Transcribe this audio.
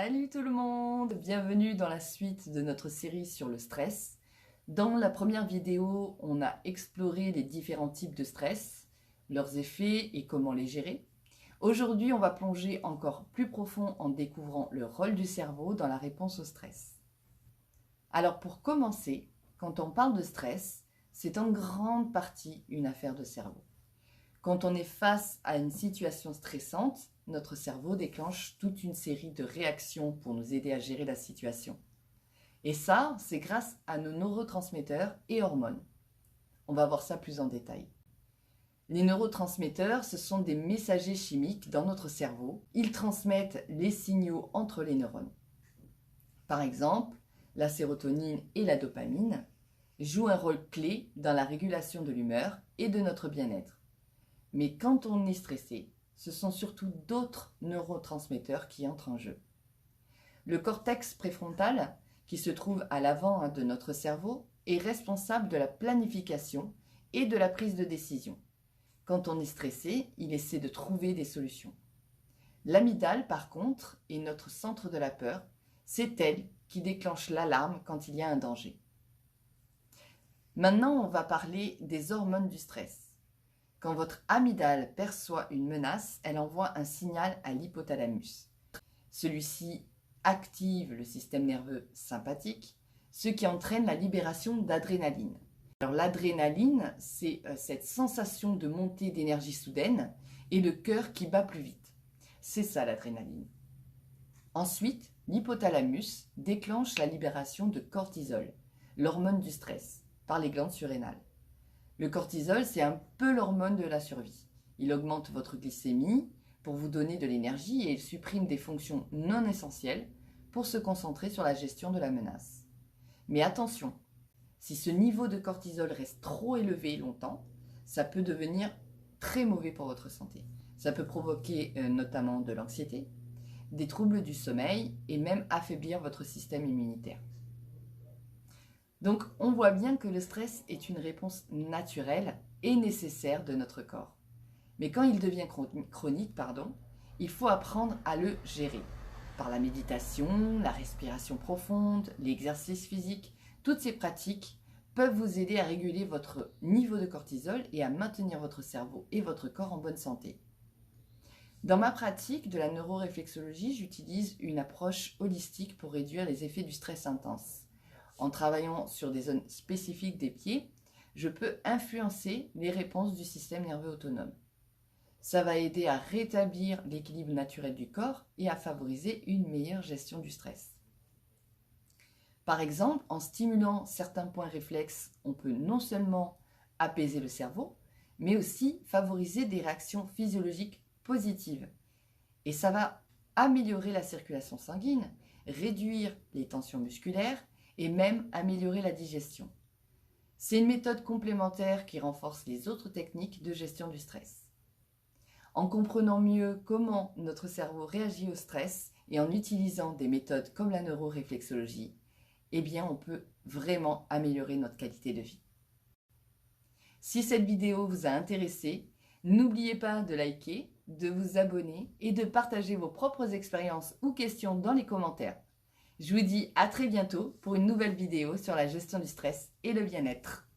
Salut tout le monde! Bienvenue dans la suite de notre série sur le stress. Dans la première vidéo, on a exploré les différents types de stress, leurs effets et comment les gérer. Aujourd'hui, on va plonger encore plus profond en découvrant le rôle du cerveau dans la réponse au stress. Alors pour commencer, quand on parle de stress, c'est en grande partie une affaire de cerveau. Quand on est face à une situation stressante, notre cerveau déclenche toute une série de réactions pour nous aider à gérer la situation. Et ça, c'est grâce à nos neurotransmetteurs et hormones. On va voir ça plus en détail. Les neurotransmetteurs, ce sont des messagers chimiques dans notre cerveau. Ils transmettent les signaux entre les neurones. Par exemple, la sérotonine et la dopamine jouent un rôle clé dans la régulation de l'humeur et de notre bien-être. Mais quand on est stressé, ce sont surtout d'autres neurotransmetteurs qui entrent en jeu. Le cortex préfrontal, qui se trouve à l'avant de notre cerveau, est responsable de la planification et de la prise de décision. Quand on est stressé, il essaie de trouver des solutions. L'amygdale, par contre, est notre centre de la peur. C'est elle qui déclenche l'alarme quand il y a un danger. Maintenant, on va parler des hormones du stress. Quand votre amygdale perçoit une menace, elle envoie un signal à l'hypothalamus. Celui-ci active le système nerveux sympathique, ce qui entraîne la libération d'adrénaline. Alors l'adrénaline, c'est cette sensation de montée d'énergie soudaine et le cœur qui bat plus vite. C'est ça l'adrénaline. Ensuite, l'hypothalamus déclenche la libération de cortisol, l'hormone du stress, par les glandes surrénales. Le cortisol, c'est un peu l'hormone de la survie. Il augmente votre glycémie pour vous donner de l'énergie et il supprime des fonctions non essentielles pour se concentrer sur la gestion de la menace. Mais attention, si ce niveau de cortisol reste trop élevé longtemps, ça peut devenir très mauvais pour votre santé. Ça peut provoquer notamment de l'anxiété, des troubles du sommeil et même affaiblir votre système immunitaire. Donc, on voit bien que le stress est une réponse naturelle et nécessaire de notre corps. Mais quand il devient chronique, il faut apprendre à le gérer. Par la méditation, la respiration profonde, l'exercice physique, toutes ces pratiques peuvent vous aider à réguler votre niveau de cortisol et à maintenir votre cerveau et votre corps en bonne santé. Dans ma pratique de la neuroréflexologie, j'utilise une approche holistique pour réduire les effets du stress intense. En travaillant sur des zones spécifiques des pieds, je peux influencer les réponses du système nerveux autonome. Ça va aider à rétablir l'équilibre naturel du corps et à favoriser une meilleure gestion du stress. Par exemple, en stimulant certains points réflexes, on peut non seulement apaiser le cerveau, mais aussi favoriser des réactions physiologiques positives. Et ça va améliorer la circulation sanguine, réduire les tensions musculaires, et même améliorer la digestion. C'est une méthode complémentaire qui renforce les autres techniques de gestion du stress. En comprenant mieux comment notre cerveau réagit au stress et en utilisant des méthodes comme la neuroréflexologie, eh bien on peut vraiment améliorer notre qualité de vie. Si cette vidéo vous a intéressé, n'oubliez pas de liker, de vous abonner et de partager vos propres expériences ou questions dans les commentaires. Je vous dis à très bientôt pour une nouvelle vidéo sur la gestion du stress et le bien-être.